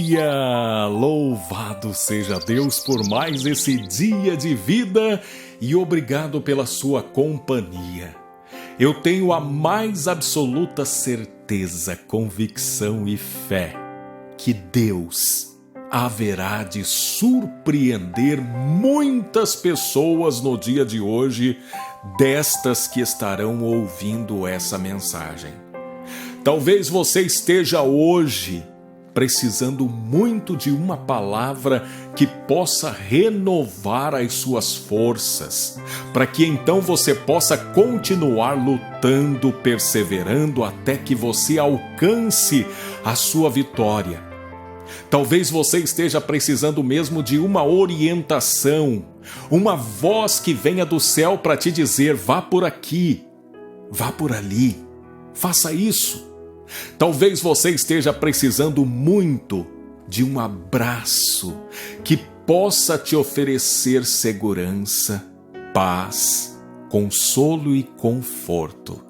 dia! Louvado seja Deus por mais esse dia de vida e obrigado pela sua companhia. Eu tenho a mais absoluta certeza, convicção e fé que Deus haverá de surpreender muitas pessoas no dia de hoje, destas que estarão ouvindo essa mensagem. Talvez você esteja hoje precisando muito de uma palavra que possa renovar as suas forças, para que então você possa continuar lutando, perseverando até que você alcance a sua vitória. Talvez você esteja precisando mesmo de uma orientação, uma voz que venha do céu para te dizer: vá por aqui, vá por ali, faça isso. Talvez você esteja precisando muito de um abraço que possa te oferecer segurança, paz, consolo e conforto.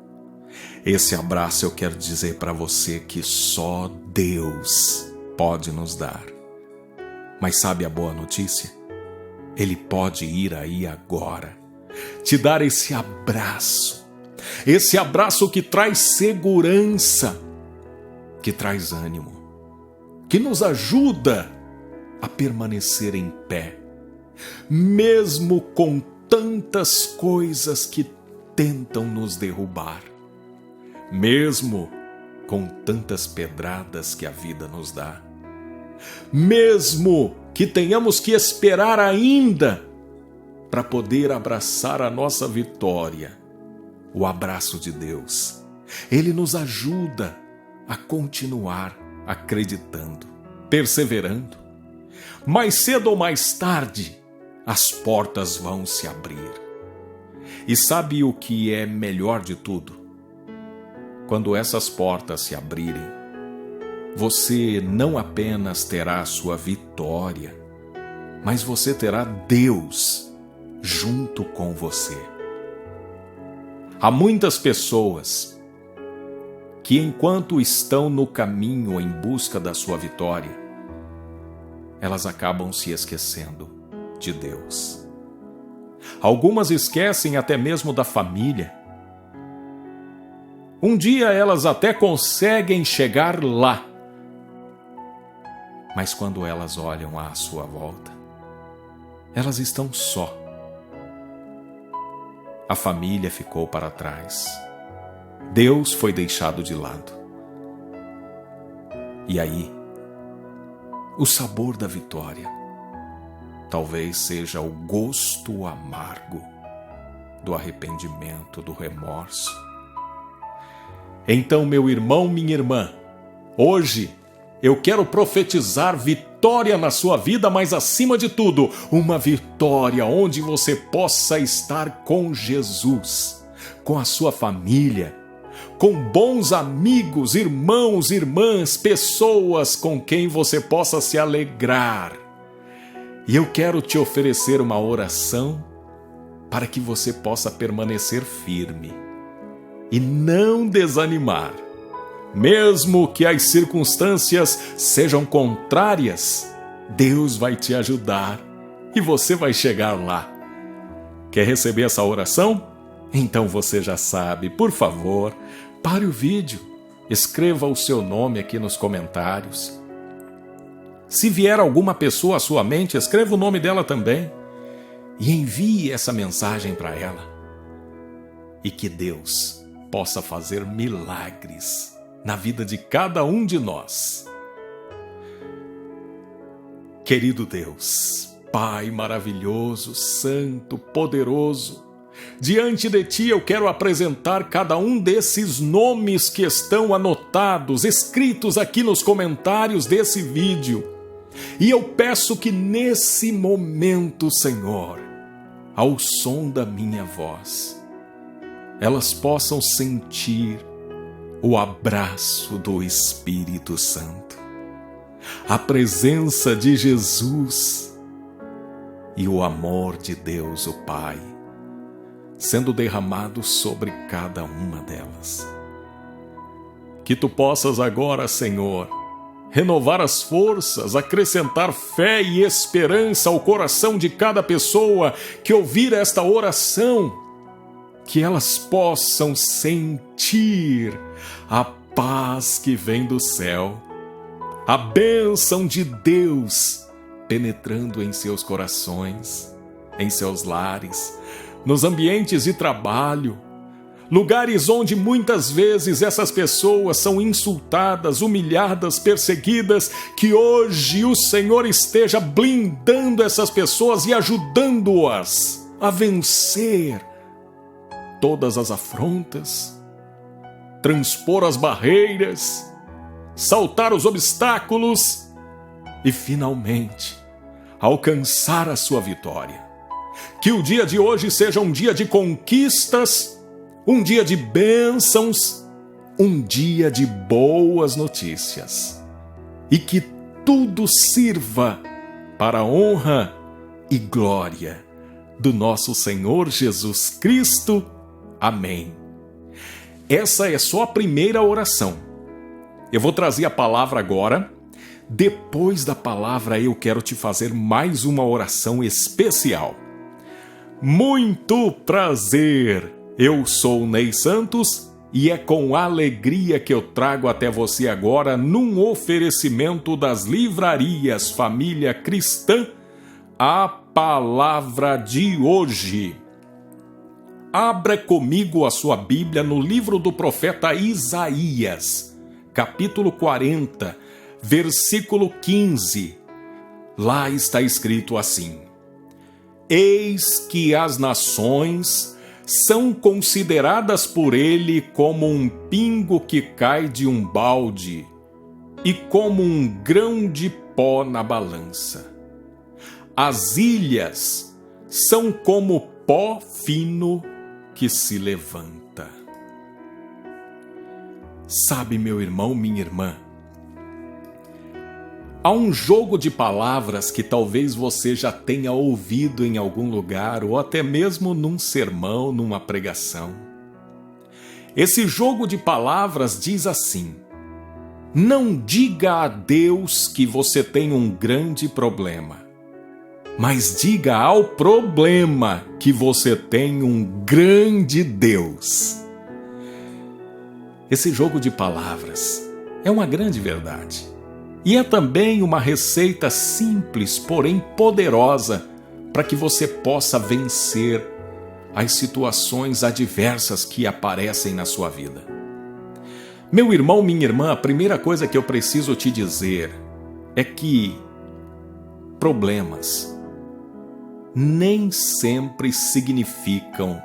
Esse abraço eu quero dizer para você que só Deus pode nos dar. Mas sabe a boa notícia? Ele pode ir aí agora, te dar esse abraço que traz segurança, que traz ânimo, que nos ajuda a permanecer em pé, mesmo com tantas coisas que tentam nos derrubar, mesmo com tantas pedradas que a vida nos dá, mesmo que tenhamos que esperar ainda para poder abraçar a nossa vitória. O abraço de Deus, Ele nos ajuda a continuar acreditando, perseverando. Mais cedo ou mais tarde, as portas vão se abrir. E sabe o que é melhor de tudo? Quando essas portas se abrirem, você não apenas terá a sua vitória, mas você terá Deus junto com você. Há muitas pessoas que, enquanto estão no caminho em busca da sua vitória, elas acabam se esquecendo de Deus. Algumas esquecem até mesmo da família. Um dia elas até conseguem chegar lá, mas quando elas olham à sua volta, elas estão só. A família ficou para trás. Deus foi deixado de lado. E aí, o sabor da vitória talvez seja o gosto amargo do arrependimento, do remorso. Então, meu irmão, minha irmã, hoje eu quero profetizar vitória na sua vida, mas acima de tudo, uma vitória onde você possa estar com Jesus, com a sua família, com bons amigos, irmãos, irmãs, pessoas com quem você possa se alegrar. E eu quero te oferecer uma oração para que você possa permanecer firme e não desanimar. Mesmo que as circunstâncias sejam contrárias, Deus vai te ajudar e você vai chegar lá. Quer receber essa oração? Então você já sabe, por favor, pare o vídeo, escreva o seu nome aqui nos comentários. Se vier alguma pessoa à sua mente, escreva o nome dela também e envie essa mensagem para ela. E que Deus possa fazer milagres na vida de cada um de nós. Querido Deus, Pai maravilhoso, santo, poderoso, diante de Ti eu quero apresentar cada um desses nomes que estão anotados, escritos aqui nos comentários desse vídeo. E eu peço que nesse momento, Senhor, ao som da minha voz, elas possam sentir o abraço do Espírito Santo, a presença de Jesus e o amor de Deus, o Pai, sendo derramado sobre cada uma delas. Que Tu possas agora, Senhor, renovar as forças, acrescentar fé e esperança ao coração de cada pessoa que ouvir esta oração, que elas possam sentir a paz que vem do céu, a bênção de Deus penetrando em seus corações, em seus lares, nos ambientes de trabalho, lugares onde muitas vezes essas pessoas são insultadas, humilhadas, perseguidas, que hoje o Senhor esteja blindando essas pessoas e ajudando-as a vencer todas as afrontas, transpor as barreiras, saltar os obstáculos e finalmente alcançar a sua vitória. Que o dia de hoje seja um dia de conquistas, um dia de bênçãos, um dia de boas notícias. E que tudo sirva para a honra e glória do nosso Senhor Jesus Cristo. Amém. Essa é só a primeira oração. Eu vou trazer a palavra agora. Depois da palavra, eu quero te fazer mais uma oração especial. Muito prazer! Eu sou o Ney Santos e é com alegria que eu trago até você agora, num oferecimento das livrarias Família Cristã, a palavra de hoje. Abra comigo a sua Bíblia no livro do profeta Isaías, capítulo 40, versículo 15. Lá está escrito assim: Eis que as nações são consideradas por ele como um pingo que cai de um balde e como um grão de pó na balança. As ilhas são como pó fino que se levanta. Sabe, meu irmão, minha irmã, há um jogo de palavras que talvez você já tenha ouvido em algum lugar ou até mesmo num sermão, numa pregação. Esse jogo de palavras diz assim: não diga a Deus que você tem um grande problema, mas diga ao problema que você tem um grande Deus. Esse jogo de palavras é uma grande verdade. E é também uma receita simples, porém poderosa, para que você possa vencer as situações adversas que aparecem na sua vida. Meu irmão, minha irmã, a primeira coisa que eu preciso te dizer é que problemas nem sempre significam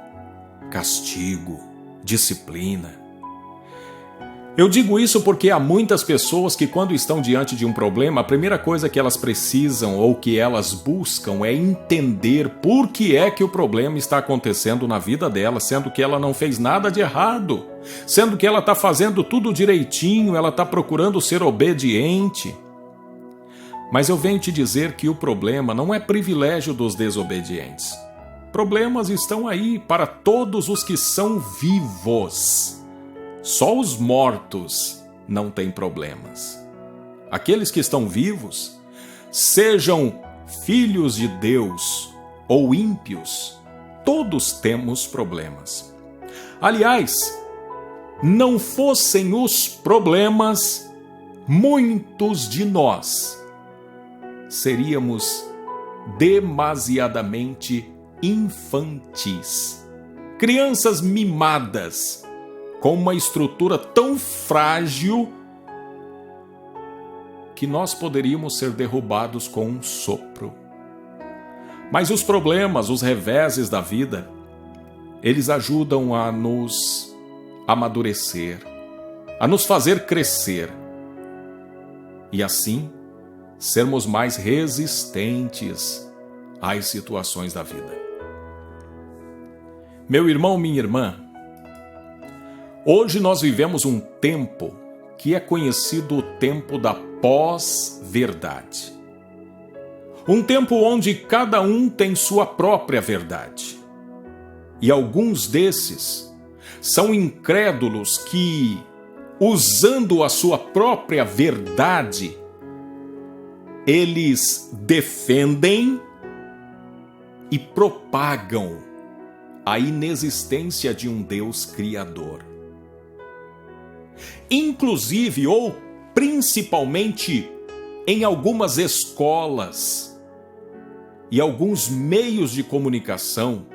castigo, disciplina. Eu digo isso porque há muitas pessoas que, quando estão diante de um problema, a primeira coisa que elas precisam ou que elas buscam é entender por que é que o problema está acontecendo na vida dela, sendo que ela não fez nada de errado, sendo que ela está fazendo tudo direitinho, ela está procurando ser obediente. Mas eu venho te dizer que o problema não é privilégio dos desobedientes. Problemas estão aí para todos os que são vivos. Só os mortos não têm problemas. Aqueles que estão vivos, sejam filhos de Deus ou ímpios, todos temos problemas. Aliás, não fossem os problemas, muitos de nós seríamos demasiadamente infantis. Crianças mimadas, com uma estrutura tão frágil que nós poderíamos ser derrubados com um sopro. Mas os problemas, os reveses da vida, eles ajudam a nos amadurecer, a nos fazer crescer e assim sermos mais resistentes às situações da vida. Meu irmão, minha irmã, hoje nós vivemos um tempo que é conhecido o tempo da pós-verdade. Um tempo onde cada um tem sua própria verdade. E alguns desses são incrédulos que usando a sua própria verdade, eles defendem e propagam a inexistência de um Deus criador. Inclusive, ou principalmente, em algumas escolas e alguns meios de comunicação,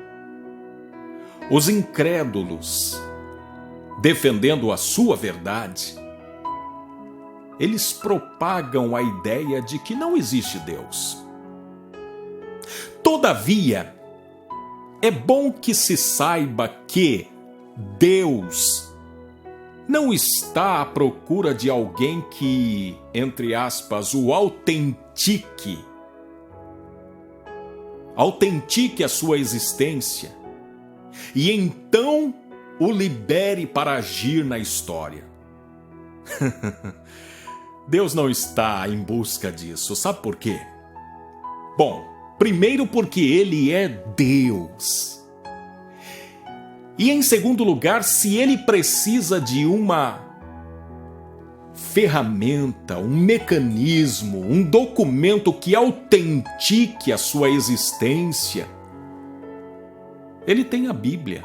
os incrédulos, defendendo a sua verdade, eles propagam a ideia de que não existe Deus. Todavia, é bom que se saiba que Deus não está à procura de alguém que, entre aspas, o autentique a sua existência e então o libere para agir na história. Deus não está em busca disso. Sabe por quê? Bom, primeiro porque Ele é Deus. E em segundo lugar, se Ele precisa de uma ferramenta, um mecanismo, um documento que autentique a sua existência, Ele tem a Bíblia.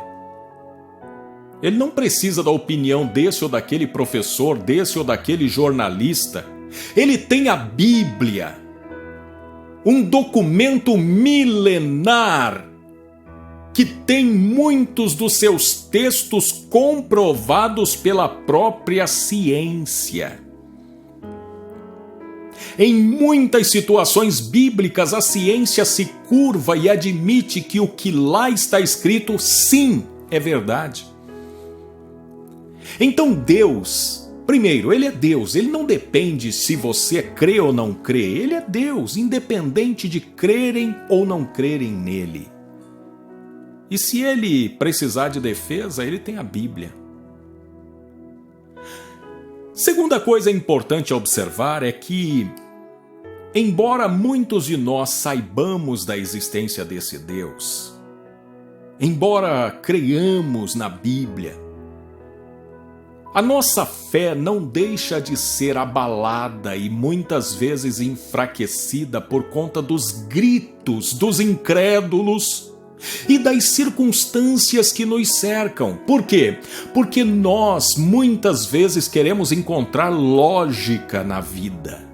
Ele não precisa da opinião desse ou daquele professor, desse ou daquele jornalista. Ele tem a Bíblia, um documento milenar que tem muitos dos seus textos comprovados pela própria ciência. Em muitas situações bíblicas, a ciência se curva e admite que o que lá está escrito, sim, é verdade. Então Deus, primeiro, Ele é Deus, Ele não depende se você crê ou não crê, Ele é Deus, independente de crerem ou não crerem nele. E se Ele precisar de defesa, Ele tem a Bíblia. Segunda coisa importante a observar é que, embora muitos de nós saibamos da existência desse Deus, embora creiamos na Bíblia, a nossa fé não deixa de ser abalada e muitas vezes enfraquecida por conta dos gritos dos incrédulos e das circunstâncias que nos cercam. Por quê? Porque nós muitas vezes queremos encontrar lógica na vida.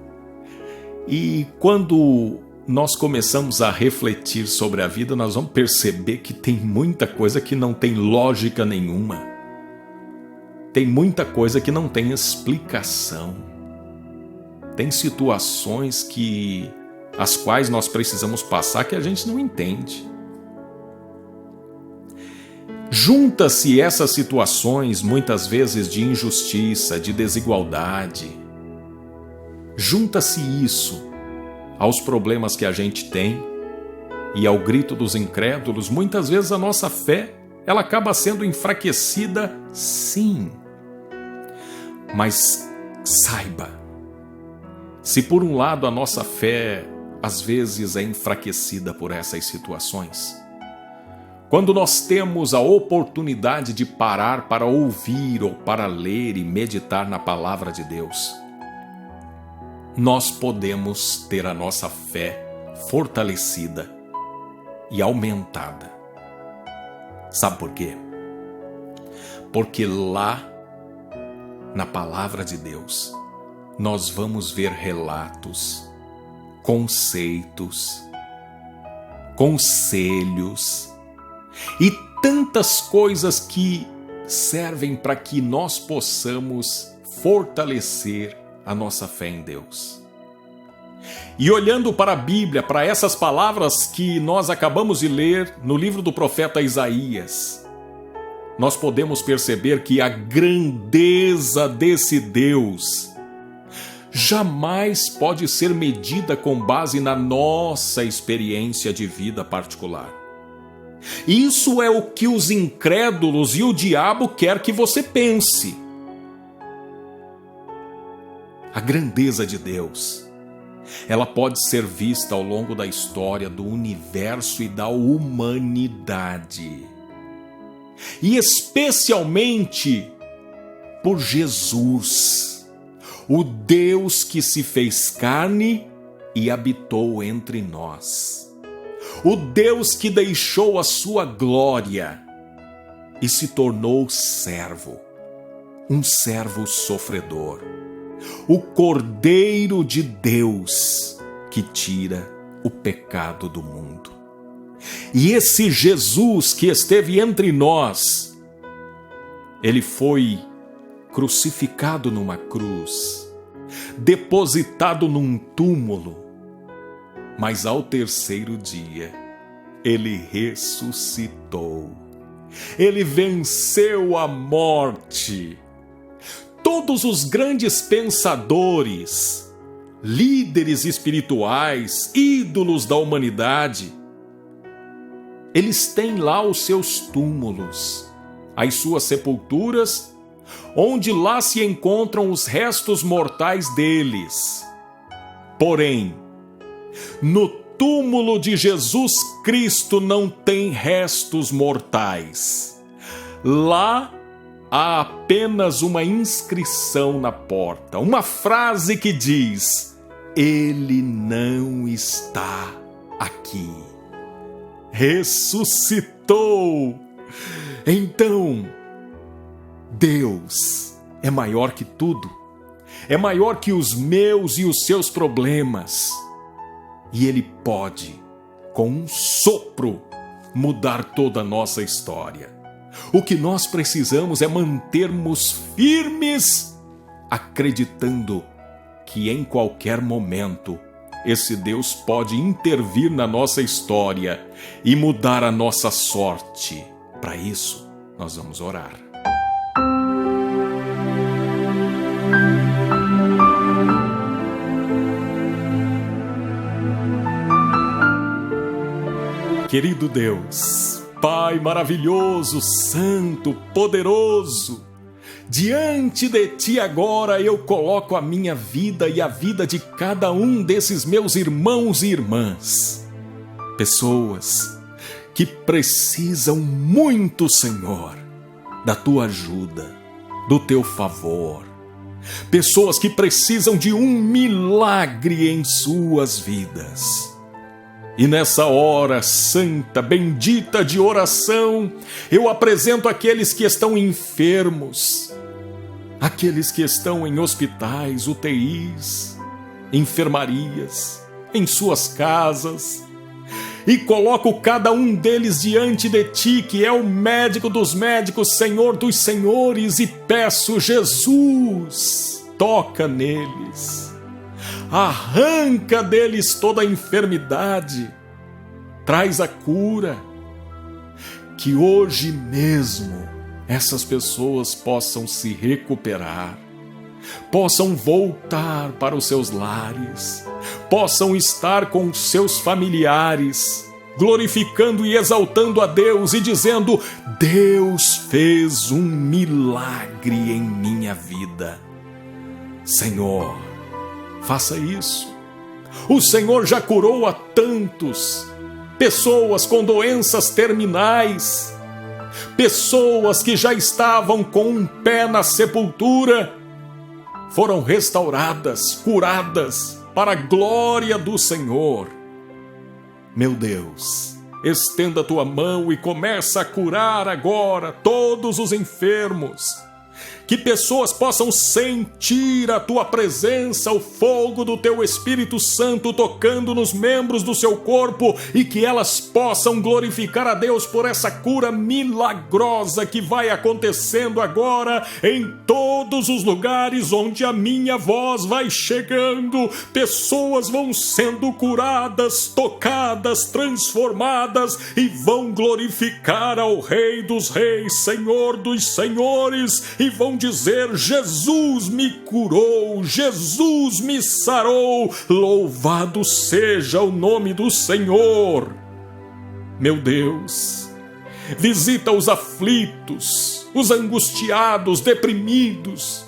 E quando nós começamos a refletir sobre a vida, nós vamos perceber que tem muita coisa que não tem lógica nenhuma. Tem muita coisa que não tem explicação. Tem situações as quais nós precisamos passar que a gente não entende. Junta-se essas situações, muitas vezes de injustiça, de desigualdade. Junta-se isso aos problemas que a gente tem e ao grito dos incrédulos. Muitas vezes a nossa fé, ela acaba sendo enfraquecida, sim. Mas saiba, se por um lado a nossa fé às vezes é enfraquecida por essas situações, quando nós temos a oportunidade de parar para ouvir ou para ler e meditar na palavra de Deus, nós podemos ter a nossa fé fortalecida e aumentada. Sabe por quê? Porque lá, na palavra de Deus, nós vamos ver relatos, conceitos, conselhos e tantas coisas que servem para que nós possamos fortalecer a nossa fé em Deus. E olhando para a Bíblia, para essas palavras que nós acabamos de ler no livro do profeta Isaías, nós podemos perceber que a grandeza desse Deus jamais pode ser medida com base na nossa experiência de vida particular. Isso é o que os incrédulos e o diabo quer que você pense. A grandeza de Deus, ela pode ser vista ao longo da história do universo e da humanidade. E especialmente por Jesus, o Deus que se fez carne e habitou entre nós, o Deus que deixou a sua glória e se tornou servo, um servo sofredor, o Cordeiro de Deus que tira o pecado do mundo. E esse Jesus que esteve entre nós, ele foi crucificado numa cruz, depositado num túmulo, mas ao terceiro dia ele ressuscitou. Ele venceu a morte. Todos os grandes pensadores, líderes espirituais, ídolos da humanidade, eles têm lá os seus túmulos, as suas sepulturas, onde lá se encontram os restos mortais deles. Porém, no túmulo de Jesus Cristo não tem restos mortais. Lá há apenas uma inscrição na porta, uma frase que diz: Ele não está aqui. Ressuscitou! Então, Deus é maior que tudo, é maior que os meus e os seus problemas, e Ele pode, com um sopro, mudar toda a nossa história. O que nós precisamos é mantermos firmes, acreditando que em qualquer momento esse Deus pode intervir na nossa história e mudar a nossa sorte. Para isso, nós vamos orar. Querido Deus, Pai maravilhoso, santo, poderoso, diante de Ti agora eu coloco a minha vida e a vida de cada um desses meus irmãos e irmãs. Pessoas que precisam muito, Senhor, da Tua ajuda, do Teu favor. Pessoas que precisam de um milagre em suas vidas. E nessa hora santa, bendita de oração, eu apresento aqueles que estão enfermos, aqueles que estão em hospitais, UTIs, enfermarias, em suas casas, e coloco cada um deles diante de Ti, que é o médico dos médicos, Senhor dos senhores, e peço: Jesus, toca neles, arranca deles toda a enfermidade, traz a cura, que hoje mesmo essas pessoas possam se recuperar, possam voltar para os seus lares, possam estar com seus familiares, glorificando e exaltando a Deus e dizendo: Deus fez um milagre em minha vida. Senhor, faça isso. O Senhor já curou a tantos, pessoas com doenças terminais, pessoas que já estavam com um pé na sepultura, foram restauradas, curadas, para a glória do Senhor. Meu Deus, estenda a Tua mão e começa a curar agora todos os enfermos. Que pessoas possam sentir a Tua presença, o fogo do Teu Espírito Santo tocando nos membros do seu corpo, e que elas possam glorificar a Deus por essa cura milagrosa que vai acontecendo agora em todos os lugares onde a minha voz vai chegando. Pessoas vão sendo curadas, tocadas, transformadas, e vão glorificar ao Rei dos Reis, Senhor dos Senhores, e vão dizer: Jesus me curou, Jesus me sarou, louvado seja o nome do Senhor. Meu Deus, visita os aflitos, os angustiados, deprimidos,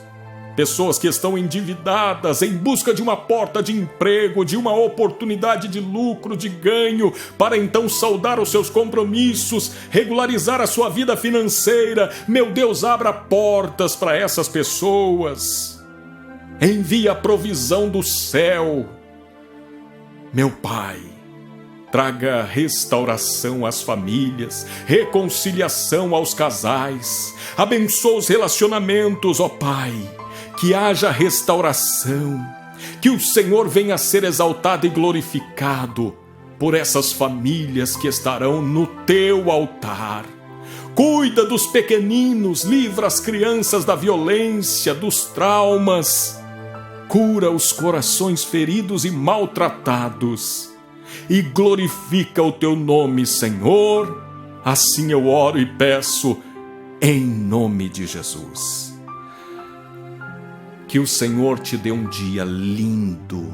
Pessoas que estão endividadas em busca de uma porta de emprego, de uma oportunidade de lucro, de ganho, para então saldar os seus compromissos, regularizar a sua vida financeira. Meu Deus, abra portas para essas pessoas. Envia a provisão do céu. Meu Pai, traga restauração às famílias, reconciliação aos casais. Abençoa os relacionamentos, ó Pai. Que haja restauração, que o Senhor venha a ser exaltado e glorificado por essas famílias que estarão no teu altar. Cuida dos pequeninos, livra as crianças da violência, dos traumas. Cura os corações feridos e maltratados. E glorifica o teu nome, Senhor. Assim eu oro e peço, em nome de Jesus. Que o Senhor te dê um dia lindo,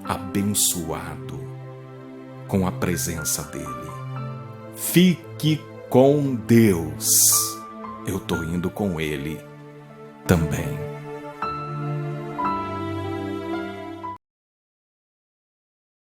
abençoado, com a presença dEle. Fique com Deus. Eu estou indo com Ele também.